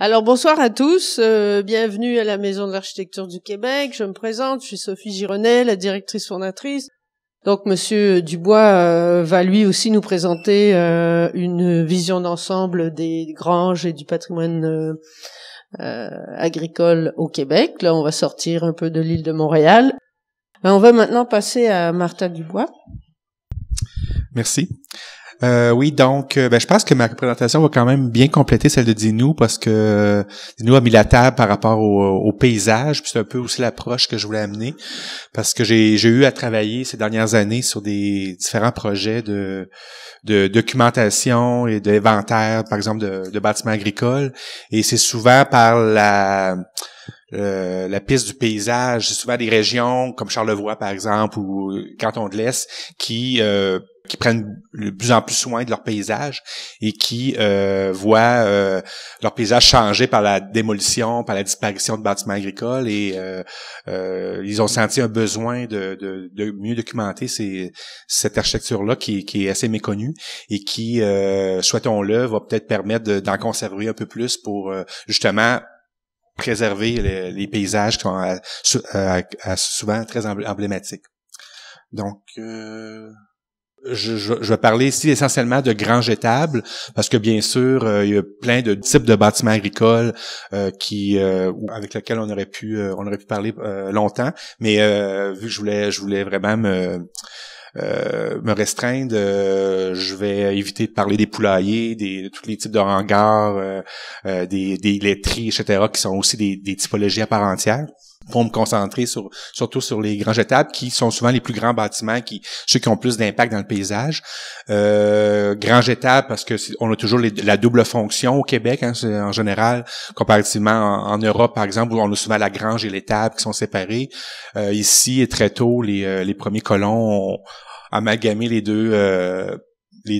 Alors bonsoir à tous, bienvenue à la Maison de l'Architecture du Québec. Je me présente, je suis Sophie Gironnet, la directrice fondatrice. Donc Monsieur Dubois va lui aussi nous présenter une vision d'ensemble des granges et du patrimoine agricole au Québec. Là, on va sortir un peu de l'île de Montréal. On va maintenant passer à Martha Dubois. Merci. Oui, donc, je pense que ma présentation va quand même bien compléter celle de Dinou parce que Dinou a mis la table par rapport au paysage, puis c'est un peu aussi l'approche que je voulais amener parce que j'ai eu à travailler ces dernières années sur des différents projets de documentation et d'inventaire, par exemple, de bâtiments agricoles, et c'est souvent par la piste du paysage, c'est souvent des régions comme Charlevoix, par exemple, ou Canton de l'Est, qui prennent de plus en plus soin de leur paysage et qui voient leur paysage changer par la démolition, par la disparition de bâtiments agricoles, et ils ont senti un besoin de mieux documenter cette architecture-là qui est assez méconnue et qui, souhaitons-le, va peut-être permettre d'en conserver un peu plus pour justement préserver les paysages qui sont souvent très emblématiques. Donc, je vais parler ici essentiellement de granges étables parce que bien sûr il y a plein de types de bâtiments agricoles avec lesquels on aurait pu parler longtemps, mais vu que je voulais vraiment me restreindre, je vais éviter de parler des poulaillers, de tous les types de hangars, des laiteries, etc., qui sont aussi des typologies à part entière, pour me concentrer surtout sur les granges étables, qui sont souvent les plus grands bâtiments, ceux qui ont plus d'impact dans le paysage. Granges étables parce que on a toujours la double fonction au Québec, hein, en général, comparativement en Europe, par exemple, où on a souvent la grange et l'étable qui sont séparées. Ici, très tôt, les premiers colons ont amalgamé les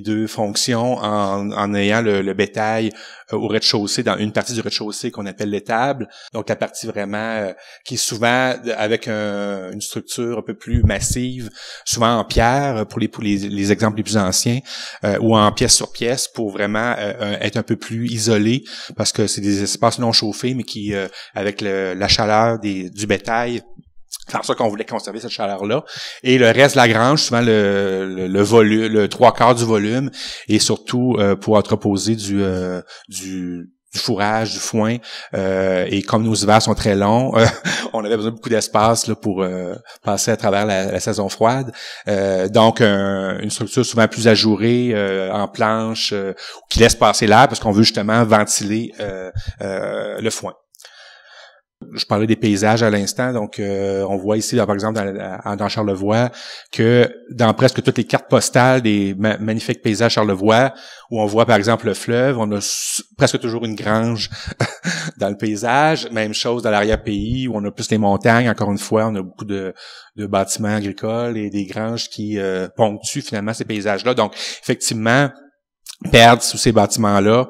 deux fonctions en ayant le bétail au rez-de-chaussée, dans une partie du rez-de-chaussée qu'on appelle l'étable. Donc la partie vraiment qui est souvent avec une structure un peu plus massive, souvent en pierre pour les exemples les plus anciens, ou en pièce sur pièce pour vraiment être un peu plus isolé, parce que c'est des espaces non chauffés mais qui avec la chaleur du bétail, c'est pour ça qu'on voulait conserver cette chaleur-là. Et le reste de la grange, souvent le volume, le 3/4 du volume, et surtout pour entreposer du fourrage, du foin. Et comme nos hivers sont très longs, on avait besoin de beaucoup d'espace là pour passer à travers la saison froide. Donc une structure souvent plus ajourée, en planche, qui laisse passer l'air parce qu'on veut justement ventiler le foin. Je parlais des paysages à l'instant, donc on voit ici, par exemple, dans Charlevoix, que dans presque toutes les cartes postales des magnifiques paysages Charlevoix, où on voit par exemple le fleuve, on a presque toujours une grange dans le paysage. Même chose dans l'arrière-pays, où on a plus les montagnes. Encore une fois, on a beaucoup de bâtiments agricoles et des granges qui ponctuent finalement ces paysages-là. Donc, effectivement, perdre sous ces bâtiments-là,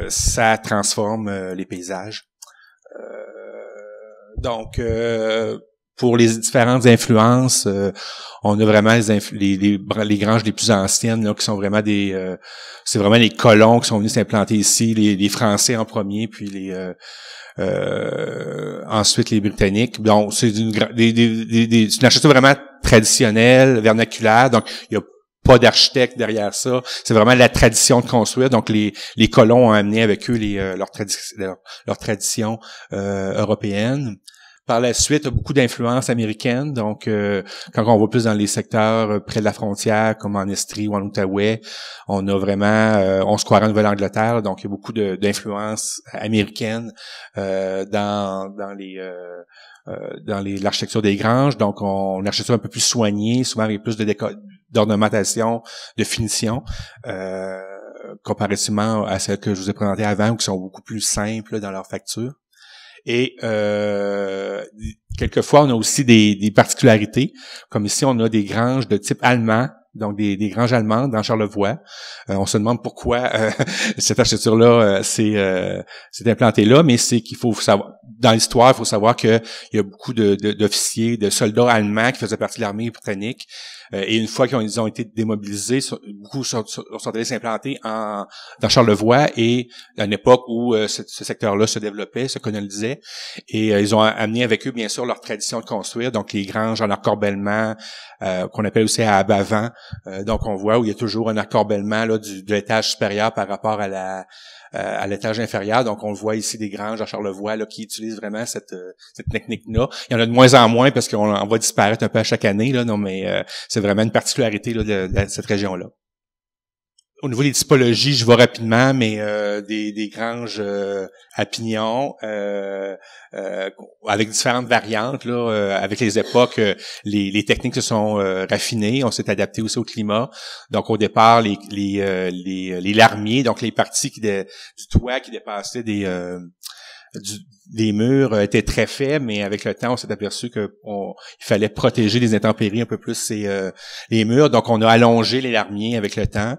ça transforme les paysages. Donc, pour les différentes influences, on a vraiment les granges les plus anciennes là, qui sont vraiment c'est vraiment les colons qui sont venus s'implanter ici, les Français en premier, puis ensuite les Britanniques. Donc, c'est une architecture vraiment traditionnelle, vernaculaire. Donc, il y a pas d'architecte derrière ça. C'est vraiment la tradition de construire. Donc, les colons ont amené avec eux leur tradition européenne. Par la suite, il y a beaucoup d'influences américaines. Donc, quand on va plus dans les secteurs près de la frontière, comme en Estrie ou en Outaouais, on a vraiment, on se croirait en Nouvelle-Angleterre. Donc, il y a beaucoup d'influences américaines dans l'architecture des granges. Donc, une architecture un peu plus soignée, souvent avec plus d'ornementation, de finition, comparativement à celles que je vous ai présentées avant, qui sont beaucoup plus simples dans leur facture. Et quelquefois, on a aussi des particularités. Comme ici, on a des granges de type allemand, donc des granges allemandes dans Charlevoix. On se demande pourquoi cette architecture-là s'est implantée là, mais c'est qu'il faut savoir, dans l'histoire, il faut savoir qu'il y a beaucoup d'officiers, de soldats allemands qui faisaient partie de l'armée britannique, Et une fois qu'ils ont été démobilisés, beaucoup sont allés s'implanter dans Charlevoix, et à une époque où ce secteur-là se développait, se colonisait, et ils ont amené avec eux, bien sûr, leur tradition de construire, donc les granges en accorbellement, qu'on appelle aussi à abat-vent. Donc on voit où il y a toujours un accorbellement là de l'étage supérieur par rapport à l'étage inférieur. Donc on le voit ici des granges à Charlevoix là qui utilisent vraiment cette technique-là. Il y en a de moins en moins parce qu'on va disparaître un peu à chaque année là, non, mais c'est vraiment une particularité là, de cette région-là. Au niveau des typologies, je vais rapidement, mais des granges à pignons avec différentes variantes là, avec les époques, les techniques se sont raffinées, on s'est adapté aussi au climat. Donc au départ, les larmiers, donc les parties du toit qui dépassaient des murs étaient très faibles, mais avec le temps, on s'est aperçu qu'il fallait protéger des intempéries un peu plus les murs. Donc on a allongé les larmiers avec le temps.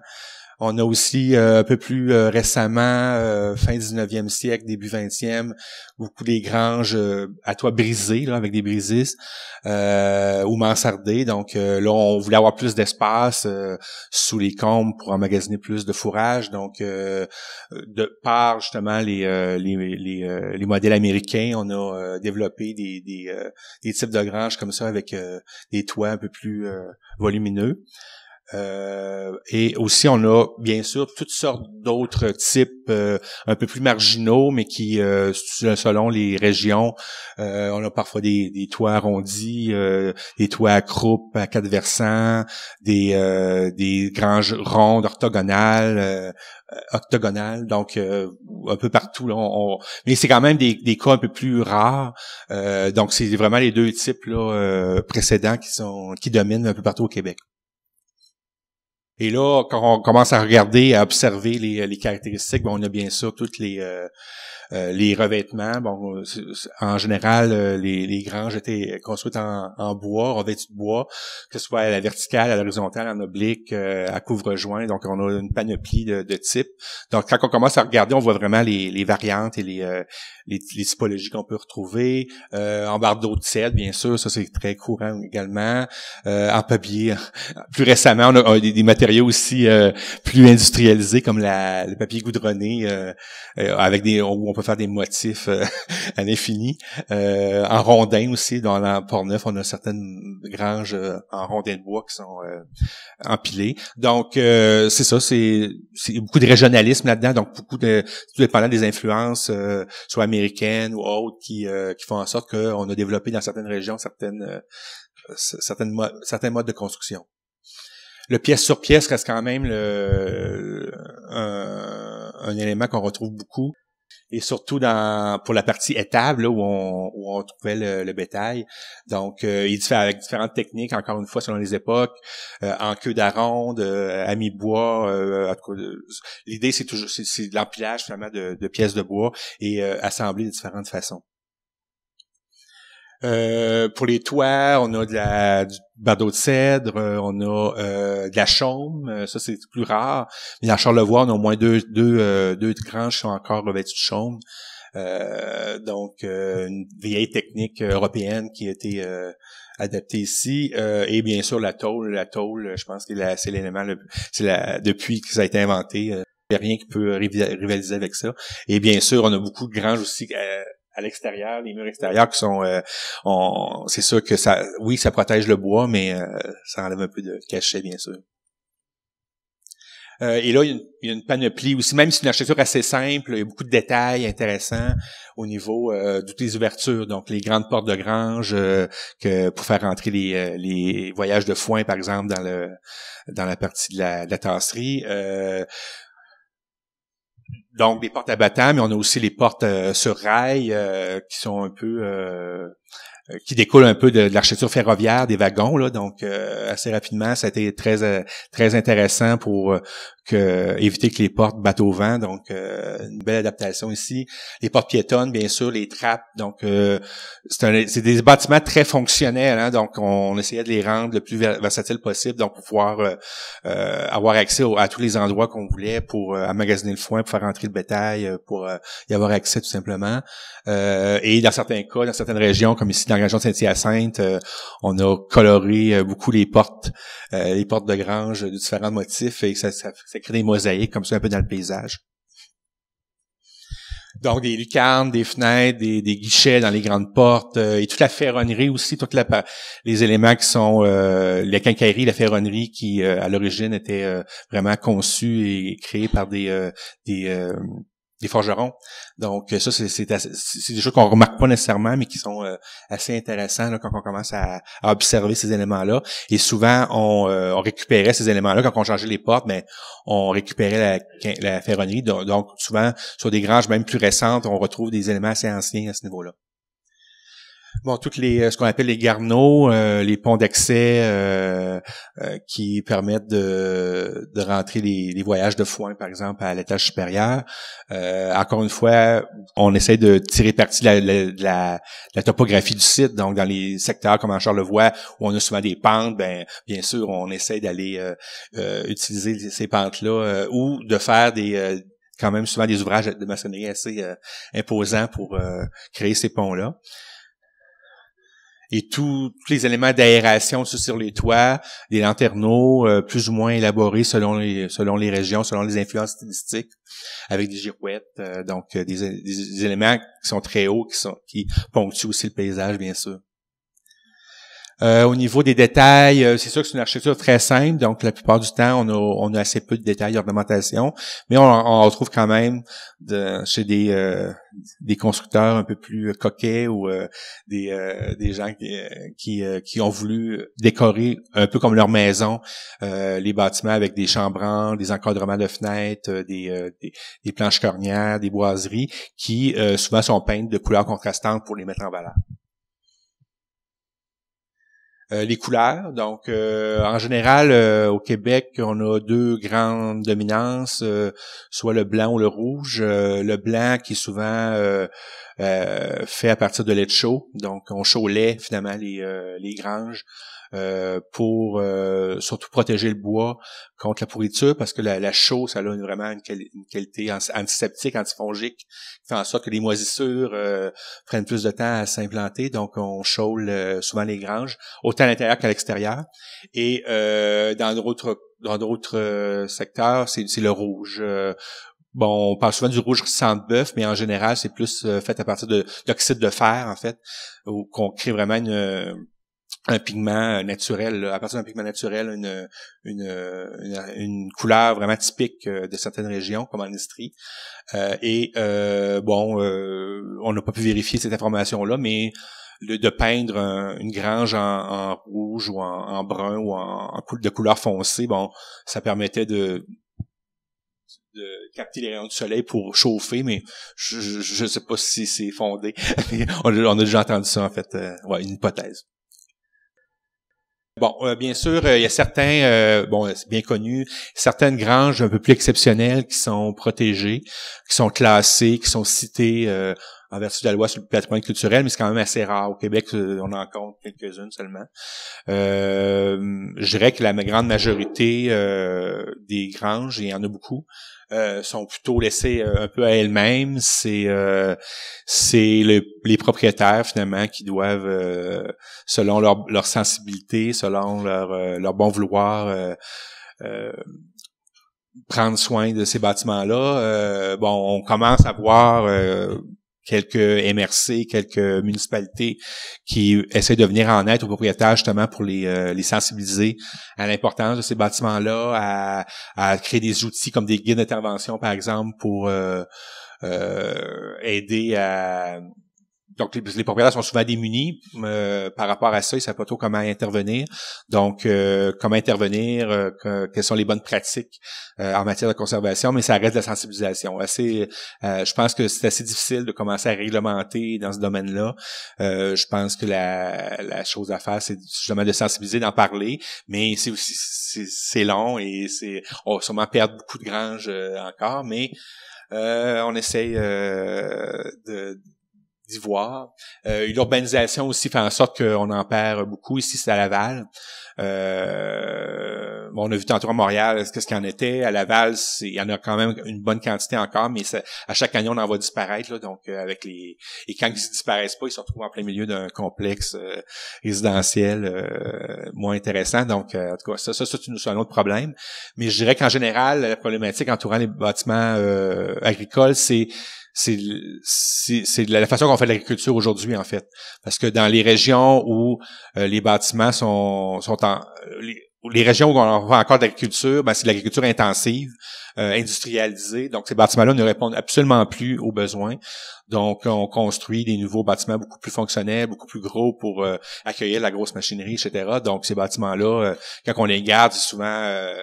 On a aussi un peu plus récemment, fin 19e siècle, début 20e, beaucoup des granges à toit brisé, là, avec des brises ou mansardées. Donc là, on voulait avoir plus d'espace sous les combles pour emmagasiner plus de fourrage. Donc, de par justement les modèles américains, on a développé des types de granges comme ça avec des toits un peu plus volumineux. Et aussi on a bien sûr toutes sortes d'autres types un peu plus marginaux, mais qui selon les régions, on a parfois des toits arrondis, des toits à croupe à 4 versants, des granges rondes octogonales, donc un peu partout là, mais c'est quand même des cas un peu plus rares. Donc c'est vraiment les deux types là précédents qui dominent un peu partout au Québec. Et là, quand on commence à regarder, à observer les caractéristiques, on a bien sûr toutes les revêtements. Bon, en général, les granges étaient construites en bois, revêtues de bois, que ce soit à la verticale, à l'horizontale, en oblique, à couvre-joint. Donc, on a une panoplie de types. Donc, quand on commence à regarder, on voit vraiment les variantes et les typologies qu'on peut retrouver. En bardeau de cèdre, bien sûr, ça c'est très courant également. En papier, plus récemment, on a des matériaux aussi plus industrialisés comme le papier goudronné, avec où on peut faire des motifs à l'infini. En rondin aussi, dans la Port-Neuf, on a certaines granges en rondin de bois qui sont empilées. Donc, c'est ça, c'est beaucoup de régionalisme là-dedans, donc beaucoup tout dépendant des influences, soit américaines ou autres, qui font en sorte qu'on a développé dans certaines régions certains modes de construction. Le pièce sur pièce reste quand même un élément qu'on retrouve beaucoup, et surtout pour la partie étable là, où on trouvait le bétail. Donc il fait avec différentes techniques, encore une fois selon les époques, en queue d'aronde, à mi-bois. L'idée c'est de l'empilage finalement de pièces de bois et assemblées de différentes façons. Pour les toits, on a du bardeau de cèdre, on a de la chaume, ça c'est plus rare. Mais dans Charlevoix, on a au moins deux granges qui sont encore revêtues de chaume. Donc une vieille technique européenne qui a été adaptée ici. Et bien sûr la tôle, je pense que c'est l'élément, depuis que ça a été inventé, il n'y a rien qui peut rivaliser avec ça. Et bien sûr, on a beaucoup de granges aussi à l'extérieur, les murs extérieurs qui sont c'est sûr que ça protège le bois, mais ça enlève un peu de cachet, bien sûr. Et là, il y a une panoplie aussi, même si c'est une architecture assez simple, il y a beaucoup de détails intéressants au niveau de toutes les ouvertures, donc les grandes portes de grange pour faire rentrer les voyages de foin, par exemple, dans la partie de la tasserie. Donc des portes à battants, mais on a aussi les portes sur rail qui sont un peu qui découlent un peu de l'architecture ferroviaire des wagons là. Donc assez rapidement, ça a été très intéressant pour éviter que les portes battent au vent. Donc une belle adaptation ici. Les portes piétonnes, bien sûr, les trappes. Donc c'est des bâtiments très fonctionnels, hein, donc on essayait de les rendre le plus versatile possible, donc pour pouvoir avoir accès à tous les endroits qu'on voulait pour emmagasiner le foin, pour faire rentrer le bétail, pour y avoir accès tout simplement. Et dans certains cas, dans certaines régions, comme ici dans la région de Saint-Hyacinthe, on a coloré beaucoup les portes de grange de différents motifs et ça crée des mosaïques comme ça un peu dans le paysage. Donc, des lucarnes, des fenêtres, des guichets dans les grandes portes, et toute la ferronnerie aussi, les éléments qui sont la quincaillerie, la ferronnerie qui, à l'origine, était vraiment conçue et créée par des forgerons. Donc, ça, c'est des choses qu'on remarque pas nécessairement, mais qui sont assez intéressants là, quand on commence à observer ces éléments-là. Et souvent, on récupérait ces éléments-là quand on changeait les portes, mais on récupérait la ferronnerie. Donc, souvent, sur des granges même plus récentes, on retrouve des éléments assez anciens à ce niveau-là. Bon, ce qu'on appelle les garneaux, les ponts d'accès qui permettent de rentrer les voyages de foin, par exemple, à l'étage supérieur. Encore une fois, on essaie de tirer parti de la topographie du site. Donc, dans les secteurs comme en Charlevoix, où on a souvent des pentes, bien sûr, on essaie d'aller utiliser ces pentes-là ou de faire quand même souvent des ouvrages de maçonnerie assez imposants pour créer ces ponts-là. Et tous les éléments d'aération sur les toits, des lanterneaux plus ou moins élaborés selon les régions, selon les influences stylistiques, avec des girouettes, donc des éléments qui sont très hauts, qui ponctuent aussi le paysage, bien sûr. Au niveau des détails, c'est sûr que c'est une architecture très simple, donc la plupart du temps, on a assez peu de détails d'ornementation, mais on retrouve quand même chez des constructeurs un peu plus coquets ou des gens qui ont voulu décorer un peu comme leur maison les bâtiments avec des chambrans, des encadrements de fenêtres, des planches cornières, des boiseries qui souvent sont peintes de couleurs contrastantes pour les mettre en valeur. Les couleurs, donc en général au Québec, on a deux grandes dominances, soit le blanc ou le rouge. Le blanc qui est souvent fait à partir de lait de chaux, donc on chaux lait finalement les granges pour surtout protéger le bois contre la pourriture, parce que la chaux, ça a vraiment une qualité antiseptique, antifongique, qui fait en sorte que les moisissures prennent plus de temps à s'implanter. Donc, on chaulle souvent les granges, autant à l'intérieur qu'à l'extérieur. Et dans d'autres secteurs, c'est le rouge. Bon, on parle souvent du rouge sang de bœuf, mais en général, c'est plus fait à partir d'oxyde de fer, en fait, qu'on crée vraiment un pigment naturel, à partir d'un pigment naturel, une couleur vraiment typique de certaines régions, comme en Estrie. On n'a pas pu vérifier cette information-là, mais de peindre une grange en rouge ou en brun ou de couleur foncée, bon, ça permettait de capter les rayons du soleil pour chauffer, mais je sais pas si c'est fondé. on a déjà entendu ça, en fait. Une hypothèse. Bon, bien sûr, il y a certains, c'est bien connu, certaines granges un peu plus exceptionnelles qui sont protégées, qui sont classées, qui sont citées en vertu de la loi sur le patrimoine culturel, mais c'est quand même assez rare. Au Québec, on en compte quelques-unes seulement. Je dirais que la grande majorité des granges, et il y en a beaucoup, sont plutôt laissées un peu à elles-mêmes. C'est les propriétaires finalement qui doivent, selon leur sensibilité, selon leur bon vouloir, prendre soin de ces bâtiments-là. On commence à voir quelques MRC, quelques municipalités qui essaient de venir en aide aux propriétaires justement pour les sensibiliser à l'importance de ces bâtiments-là, à créer des outils comme des guides d'intervention, par exemple, pour aider à... Donc, les propriétaires sont souvent démunis par rapport à ça, ils savent pas trop comment intervenir. Donc, comment intervenir, quelles sont les bonnes pratiques en matière de conservation, mais ça reste de la sensibilisation. Je pense que c'est assez difficile de commencer à réglementer dans ce domaine-là. Je pense que la chose à faire, c'est justement de sensibiliser, d'en parler, mais c'est long et on va sûrement perdre beaucoup de granges encore, mais on essaye d'y voir. L'urbanisation aussi fait en sorte qu'on en perd beaucoup. Ici, c'est à Laval. Bon, on a vu tantôt à Montréal qu'est-ce qu'il y en était. À Laval, il y en a quand même une bonne quantité encore, mais à chaque année, on en voit disparaître. Là, donc, et quand ils disparaissent pas, ils se retrouvent en plein milieu d'un complexe résidentiel moins intéressant. Donc, en tout cas, ça c'est un autre problème. Mais je dirais qu'en général, la problématique entourant les bâtiments agricoles, c'est la façon qu'on fait de l'agriculture aujourd'hui, en fait. Parce que dans les régions où les bâtiments sont les régions où on voit encore de l'agriculture, ben c'est de l'agriculture intensive, industrialisée. Donc, ces bâtiments-là ne répondent absolument plus aux besoins. Donc, on construit des nouveaux bâtiments beaucoup plus fonctionnels, beaucoup plus gros pour accueillir la grosse machinerie, etc. Donc, ces bâtiments-là, quand on les garde, c'est souvent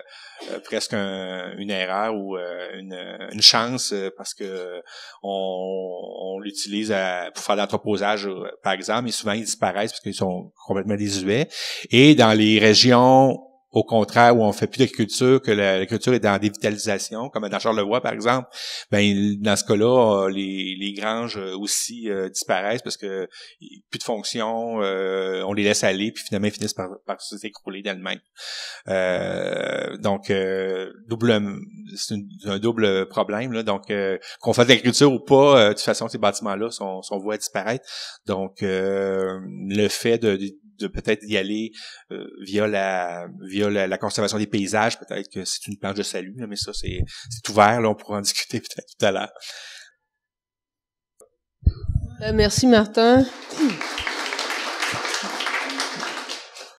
presque une erreur ou une chance parce que on l'utilise pour faire l'entreposage, par exemple, et souvent ils disparaissent parce qu'ils sont complètement désuets. Et dans les régions au contraire, où on fait plus d'agriculture, que l'agriculture est en dévitalisation, comme dans Charlevoix, par exemple, ben dans ce cas-là, les granges aussi disparaissent parce que plus de fonction, on les laisse aller, puis finalement ils finissent par s'écrouler d'elles-mêmes. Donc, c'est un double problème, là. Donc, qu'on fasse de l'agriculture ou pas, de toute façon, ces bâtiments-là sont voués à disparaître. Donc, le fait de peut-être y aller via la conservation des paysages, peut-être que c'est une planche de salut, mais ça, c'est ouvert, là, on pourra en discuter peut-être tout à l'heure. Merci, Martin.